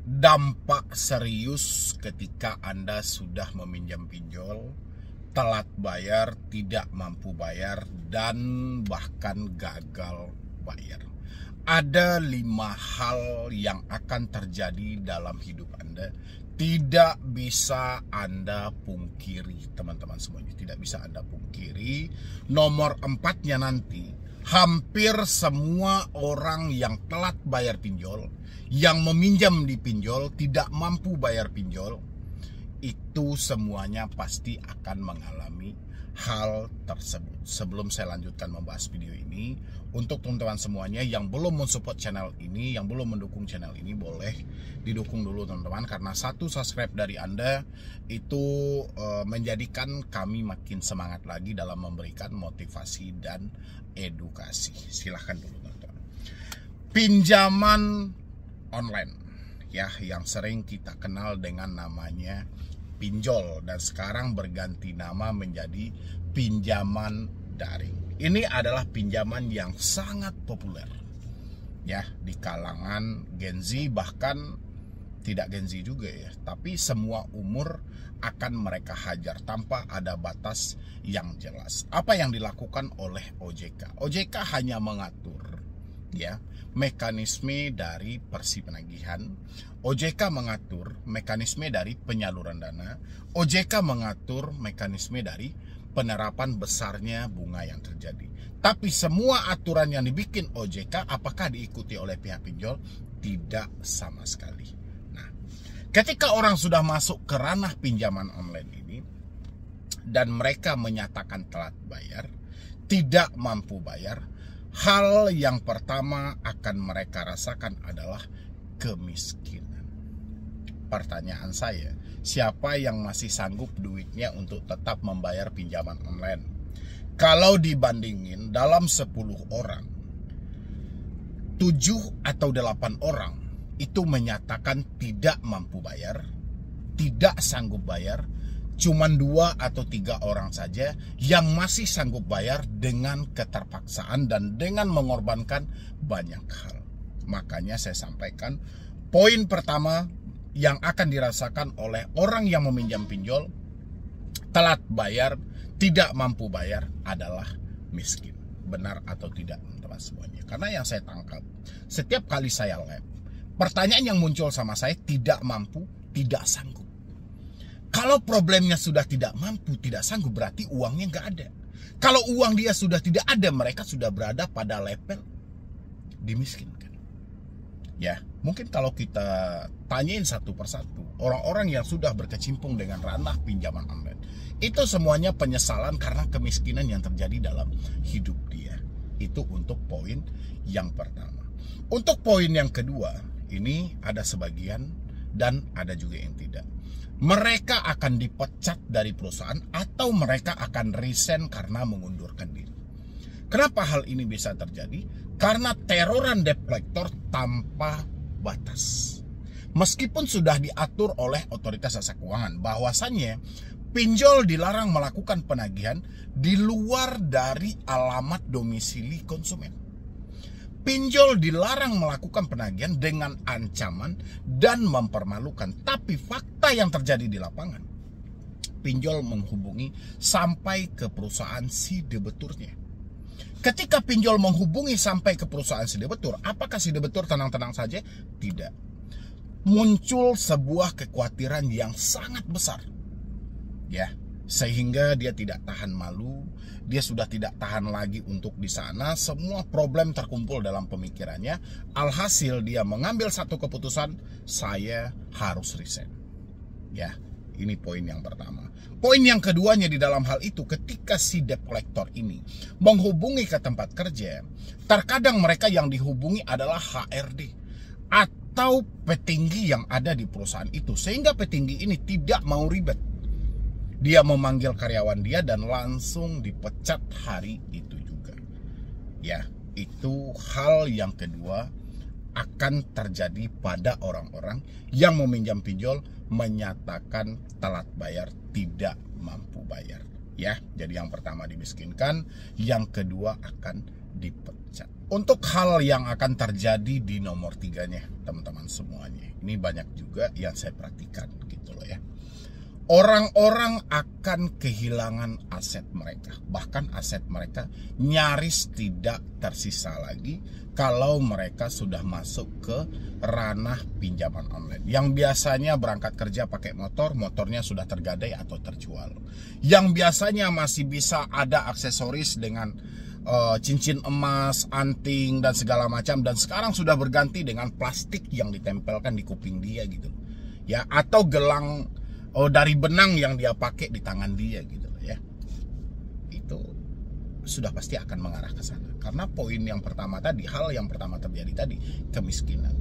dampak serius ketika Anda sudah meminjam pinjol, telat bayar, tidak mampu bayar, dan bahkan gagal bayar. Ada 5 hal yang akan terjadi dalam hidup Anda. Tidak bisa Anda pungkiri, teman-teman semuanya. Tidak bisa Anda pungkiri. Nomor 4-nya nanti, hampir semua orang yang telat bayar pinjol, yang meminjam di pinjol, tidak mampu bayar pinjol, itu semuanya pasti akan mengalami hal tersebut. Sebelum saya lanjutkan membahas video ini, untuk teman-teman semuanya yang belum mensupport channel ini, yang belum mendukung channel ini, boleh didukung dulu teman-teman, karena 1 subscribe dari Anda itu menjadikan kami makin semangat lagi dalam memberikan motivasi dan edukasi. Silahkan dulu teman-teman. Pinjaman online, ya, yang sering kita kenal dengan namanya pinjol, dan sekarang berganti nama menjadi pinjaman daring. Ini adalah pinjaman yang sangat populer, ya, di kalangan Gen Z, bahkan tidak Gen Z juga ya, tapi semua umur akan mereka hajar tanpa ada batas yang jelas. Apa yang dilakukan oleh OJK? OJK hanya mengatur, ya, mekanisme dari persipenagihan. OJK mengatur mekanisme dari penyaluran dana. OJK mengatur mekanisme dari penerapan besarnya bunga yang terjadi. Tapi semua aturan yang dibikin OJK, apakah diikuti oleh pihak pinjol? Tidak sama sekali. Nah, ketika orang sudah masuk ke ranah pinjaman online ini dan mereka menyatakan telat bayar, tidak mampu bayar, hal yang pertama akan mereka rasakan adalah kemiskinan. Pertanyaan saya, siapa yang masih sanggup duitnya untuk tetap membayar pinjaman online? Kalau dibandingin dalam 10 orang, 7 atau 8 orang itu menyatakan tidak mampu bayar, tidak sanggup bayar. Cuman 2 atau 3 orang saja yang masih sanggup bayar dengan keterpaksaan dan dengan mengorbankan banyak hal. Makanya saya sampaikan, poin pertama yang akan dirasakan oleh orang yang meminjam pinjol, telat bayar, tidak mampu bayar adalah miskin. Benar atau tidak teman-teman semuanya? Karena yang saya tangkap, setiap kali saya live, pertanyaan yang muncul sama saya, tidak mampu, tidak sanggup. Kalau problemnya sudah tidak mampu, tidak sanggup, berarti uangnya nggak ada. Kalau uang dia sudah tidak ada, mereka sudah berada pada level dimiskinkan. Ya, mungkin kalau kita tanyain satu persatu, orang-orang yang sudah berkecimpung dengan ranah pinjaman online, itu semuanya penyesalan karena kemiskinan yang terjadi dalam hidup dia. Itu untuk poin yang pertama. Untuk poin yang kedua, ini ada sebagian dan ada juga yang tidak. Mereka akan dipecat dari perusahaan atau mereka akan resign karena mengundurkan diri. Kenapa hal ini bisa terjadi? Karena teroran debt collector tanpa batas. Meskipun sudah diatur oleh otoritas jasa keuangan bahwasannya pinjol dilarang melakukan penagihan di luar dari alamat domisili konsumen. Pinjol dilarang melakukan penagihan dengan ancaman dan mempermalukan. Tapi fakta yang terjadi di lapangan, pinjol menghubungi sampai ke perusahaan si debeturnya. Ketika pinjol menghubungi sampai ke perusahaan si debetur, apakah si debetur tenang-tenang saja? Tidak. Muncul sebuah kekhawatiran yang sangat besar, ya, sehingga dia tidak tahan malu, dia sudah tidak tahan lagi untuk di sana, semua problem terkumpul dalam pemikirannya. Alhasil dia mengambil satu keputusan, saya harus resign. Ya, ini poin yang pertama. Poin yang keduanya di dalam hal itu, ketika si debt collector ini menghubungi ke tempat kerja, terkadang mereka yang dihubungi adalah HRD atau petinggi yang ada di perusahaan itu, sehingga petinggi ini tidak mau ribet. Dia memanggil karyawan dia dan langsung dipecat hari itu juga. Ya, itu hal yang kedua akan terjadi pada orang-orang yang meminjam pinjol menyatakan telat bayar, tidak mampu bayar. Ya, jadi yang pertama dimiskinkan, yang kedua akan dipecat. Untuk hal yang akan terjadi di nomor 3-nya, teman-teman semuanya, ini banyak juga yang saya perhatikan gitu loh ya. Orang-orang akan kehilangan aset mereka, bahkan aset mereka nyaris tidak tersisa lagi kalau mereka sudah masuk ke ranah pinjaman online. Yang biasanya berangkat kerja pakai motor, motornya sudah tergadai atau terjual. Yang biasanya masih bisa ada aksesoris dengan cincin emas, anting dan segala macam, dan sekarang sudah berganti dengan plastik yang ditempelkan di kuping dia gitu ya, atau gelang dari benang yang dia pakai di tangan dia gitu ya. Itu sudah pasti akan mengarah ke sana, karena poin yang pertama tadi, hal yang pertama terjadi tadi, kemiskinan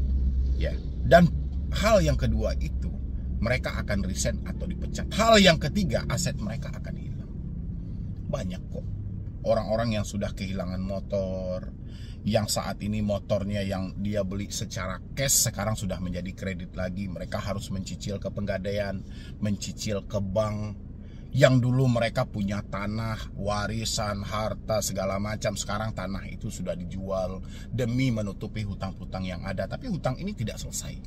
ya, dan hal yang kedua itu mereka akan resign atau dipecat. Hal yang ketiga, aset mereka akan hilang. Banyak kok orang-orang yang sudah kehilangan motor, yang saat ini motornya yang dia beli secara cash sekarang sudah menjadi kredit lagi. Mereka harus mencicil ke Pegadaian, mencicil ke bank. Yang dulu mereka punya tanah, warisan, harta, segala macam, sekarang tanah itu sudah dijual demi menutupi hutang-hutang yang ada. Tapi hutang ini tidak selesai.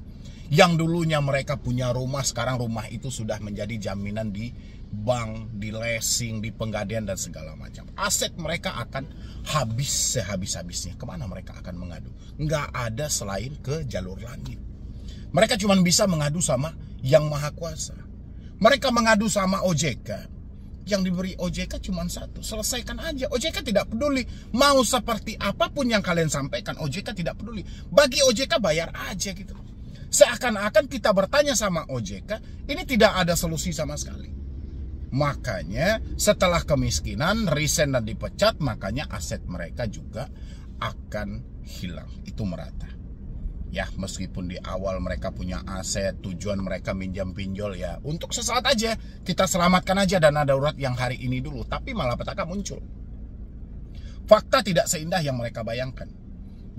Yang dulunya mereka punya rumah, sekarang rumah itu sudah menjadi jaminan di bank, di leasing, di Pegadaian dan segala macam. Aset mereka akan habis sehabis-habisnya. Kemana mereka akan mengadu? Nggak ada selain ke jalur langit. Mereka cuma bisa mengadu sama Yang Maha Kuasa. Mereka mengadu sama OJK. Yang diberi OJK cuma satu, selesaikan aja. OJK tidak peduli mau seperti apapun yang kalian sampaikan, OJK tidak peduli. Bagi OJK bayar aja gitu. Seakan-akan kita bertanya sama OJK, ini tidak ada solusi sama sekali. Makanya setelah kemiskinan, resign dan dipecat, makanya aset mereka juga akan hilang. Itu merata. Ya, meskipun di awal mereka punya aset, tujuan mereka minjam pinjol ya untuk sesaat aja, kita selamatkan aja dana darurat yang hari ini dulu. Tapi malah petaka muncul. Fakta tidak seindah yang mereka bayangkan.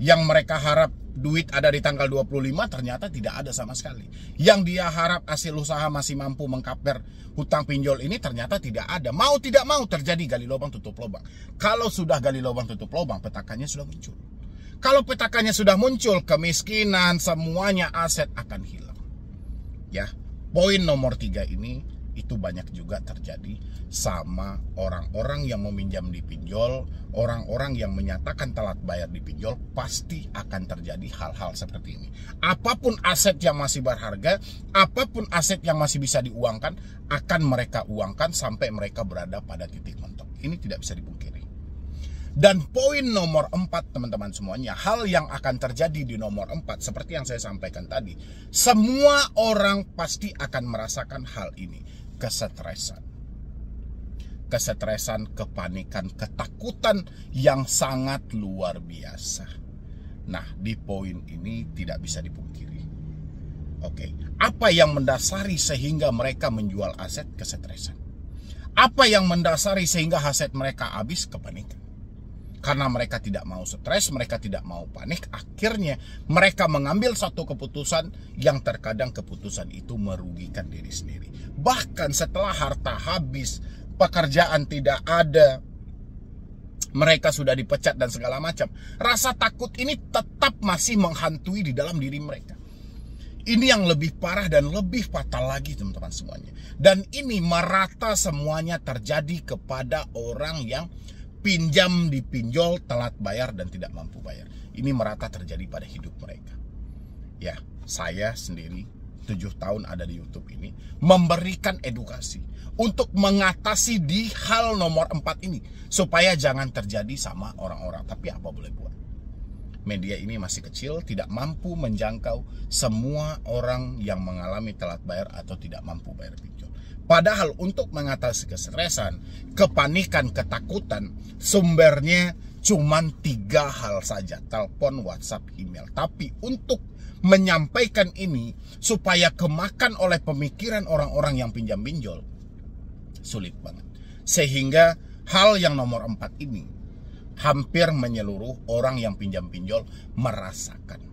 Yang mereka harap duit ada di tanggal 25 ternyata tidak ada sama sekali. Yang dia harap hasil usaha masih mampu mengkaper hutang pinjol ini ternyata tidak ada. Mau tidak mau terjadi gali lubang tutup lubang. Kalau sudah gali lubang tutup lubang, petakannya sudah muncul. Kalau petakannya sudah muncul, kemiskinan, semuanya aset akan hilang. Ya, poin nomor 3 ini itu banyak juga terjadi sama orang-orang yang meminjam di pinjol, orang-orang yang menyatakan telat bayar di pinjol, pasti akan terjadi hal-hal seperti ini. Apapun aset yang masih berharga, apapun aset yang masih bisa diuangkan, akan mereka uangkan sampai mereka berada pada titik mentok. Ini tidak bisa dipungkiri. Dan poin nomor 4 teman-teman semuanya, hal yang akan terjadi di nomor 4 seperti yang saya sampaikan tadi, semua orang pasti akan merasakan hal ini. Kesetresan, kepanikan, ketakutan yang sangat luar biasa. Nah, di poin ini tidak bisa dipungkiri. Oke, apa yang mendasari sehingga mereka menjual aset? Kesetresan. Apa yang mendasari sehingga aset mereka habis? Kepanikan. Karena mereka tidak mau stres, mereka tidak mau panik, akhirnya mereka mengambil satu keputusan yang terkadang keputusan itu merugikan diri sendiri. Bahkan setelah harta habis, pekerjaan tidak ada, mereka sudah dipecat dan segala macam, rasa takut ini tetap masih menghantui di dalam diri mereka. Ini yang lebih parah dan lebih fatal lagi teman-teman semuanya. Dan ini merata semuanya terjadi kepada orang yang pinjam di pinjol, telat bayar dan tidak mampu bayar. Ini merata terjadi pada hidup mereka. Ya, saya sendiri 7 tahun ada di YouTube ini memberikan edukasi untuk mengatasi di hal nomor 4 ini supaya jangan terjadi sama orang-orang. Tapi apa boleh buat? Media ini masih kecil, tidak mampu menjangkau semua orang yang mengalami telat bayar atau tidak mampu bayar pinjol. Padahal untuk mengatasi kesetresan, kepanikan, ketakutan, sumbernya cuma 3 hal saja, telepon, WhatsApp, email. Tapi untuk menyampaikan ini supaya kemakan oleh pemikiran orang-orang yang pinjam pinjol, sulit banget. Sehingga hal yang nomor 4 ini hampir menyeluruh orang yang pinjam pinjol merasakan.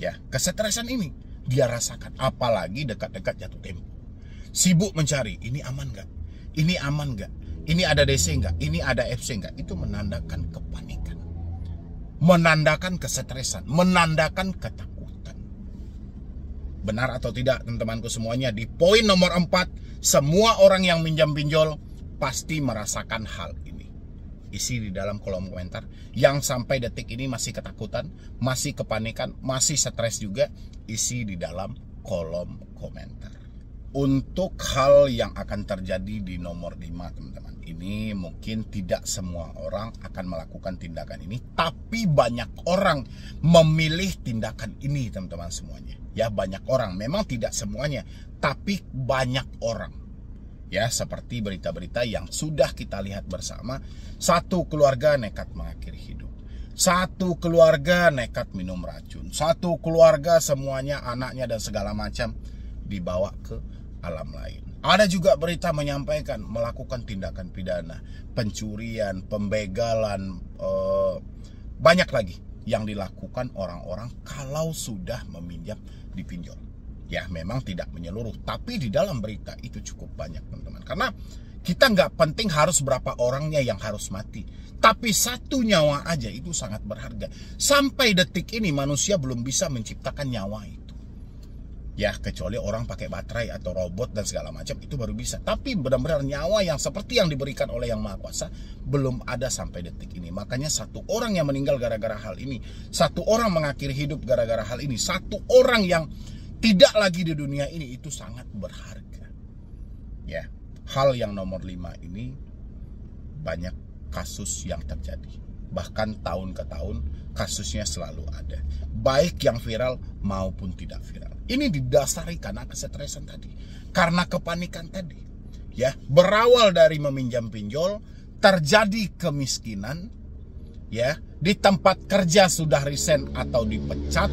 Ya, kesetresan ini dia rasakan, apalagi dekat-dekat jatuh tempo. Sibuk mencari, ini aman nggak? Ini aman nggak? Ini ada DC nggak? Ini ada FC nggak? Itu menandakan kepanikan. menandakan kesetresan, menandakan ketakutan. Benar atau tidak teman-temanku semuanya? Di poin nomor 4, semua orang yang minjam pinjol pasti merasakan hal ini. Isi di dalam kolom komentar. Yang sampai detik ini masih ketakutan, masih kepanikan, masih stres juga, isi di dalam kolom komentar. Untuk hal yang akan terjadi di nomor 5 teman-teman, ini mungkin tidak semua orang akan melakukan tindakan ini, tapi banyak orang memilih tindakan ini teman-teman semuanya. Ya, banyak orang, memang tidak semuanya, tapi banyak orang. Ya, seperti berita-berita yang sudah kita lihat bersama, satu keluarga nekat mengakhiri hidup, satu keluarga nekat minum racun, satu keluarga semuanya, anaknya dan segala macam dibawa ke alam lain. Ada juga berita menyampaikan melakukan tindakan pidana, pencurian, pembegalan, banyak lagi yang dilakukan orang-orang kalau sudah meminjam dipinjol. Ya, memang tidak menyeluruh, tapi di dalam berita itu cukup banyak teman-teman. Karena kita nggak penting harus berapa orangnya yang harus mati, tapi satu nyawa aja itu sangat berharga. Sampai detik ini manusia belum bisa menciptakan nyawa itu. Ya, kecuali orang pakai baterai atau robot dan segala macam, itu baru bisa. Tapi benar-benar nyawa yang seperti yang diberikan oleh Yang Maha Kuasa belum ada sampai detik ini. Makanya satu orang yang meninggal gara-gara hal ini, satu orang mengakhiri hidup gara-gara hal ini, satu orang yang tidak lagi di dunia ini, itu sangat berharga. Ya, hal yang nomor 5 ini banyak kasus yang terjadi. Bahkan tahun ke tahun kasusnya selalu ada. Baik yang viral maupun tidak viral. Ini didasari karena kesetresan tadi, karena kepanikan tadi. Ya, berawal dari meminjam pinjol, terjadi kemiskinan, ya, di tempat kerja sudah resign atau dipecat.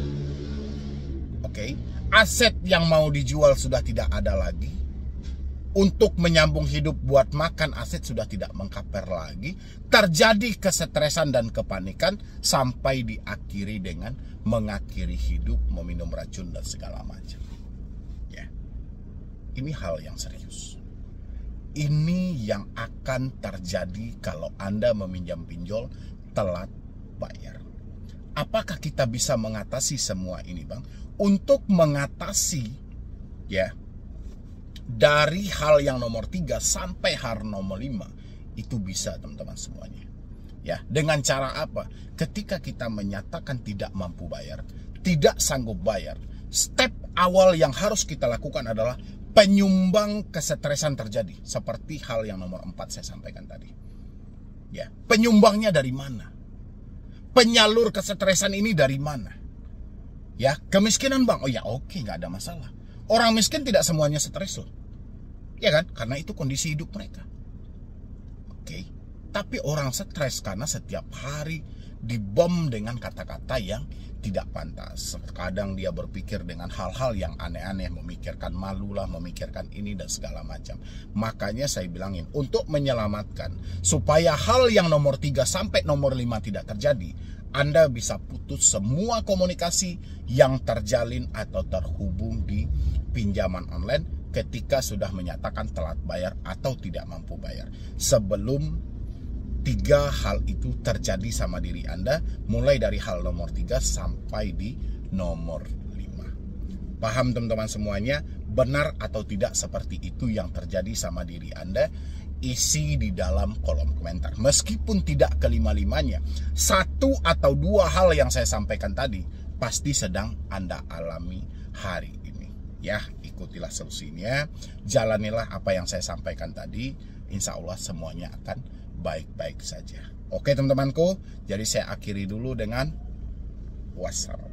Oke, aset yang mau dijual sudah tidak ada lagi. Untuk menyambung hidup buat makan aset sudah tidak mengkaper lagi. Terjadi kesetresan dan kepanikan sampai diakhiri dengan mengakhiri hidup, meminum racun dan segala macam. Ya, ini hal yang serius. Ini yang akan terjadi kalau Anda meminjam pinjol telat bayar. Apakah kita bisa mengatasi semua ini, Bang? Untuk mengatasi, ya, dari hal yang nomor 3 sampai hal nomor 5 itu bisa teman-teman semuanya. Ya, dengan cara apa? Ketika kita menyatakan tidak mampu bayar, tidak sanggup bayar, step awal yang harus kita lakukan adalah penyumbang kesetresan terjadi. Seperti hal yang nomor 4 saya sampaikan tadi. Ya, penyumbangnya dari mana? Penyalur kesetresan ini dari mana? Ya, kemiskinan, Bang. Oh ya, oke, nggak ada masalah. Orang miskin tidak semuanya stres loh. Ya kan? Karena itu kondisi hidup mereka. Oke. Tapi orang stres karena setiap hari dibom dengan kata-kata yang tidak pantas. Kadang dia berpikir dengan hal-hal yang aneh-aneh, memikirkan malu lah, memikirkan ini dan segala macam. Makanya saya bilangin, untuk menyelamatkan supaya hal yang nomor 3 sampai nomor 5 tidak terjadi, Anda bisa putus semua komunikasi yang terjalin atau terhubung di pinjaman online ketika sudah menyatakan telat bayar atau tidak mampu bayar. Sebelum 3 hal itu terjadi sama diri Anda, mulai dari hal nomor 3 sampai di nomor 5. Paham teman-teman semuanya? Benar atau tidak seperti itu yang terjadi sama diri Anda? Isi di dalam kolom komentar. Meskipun tidak kelima-limanya, 1 atau 2 hal yang saya sampaikan tadi pasti sedang Anda alami hari ini. Ya, ikutilah solusinya, jalanilah apa yang saya sampaikan tadi. Insya Allah semuanya akan baik-baik saja. Oke teman-temanku, jadi saya akhiri dulu dengan wassalam.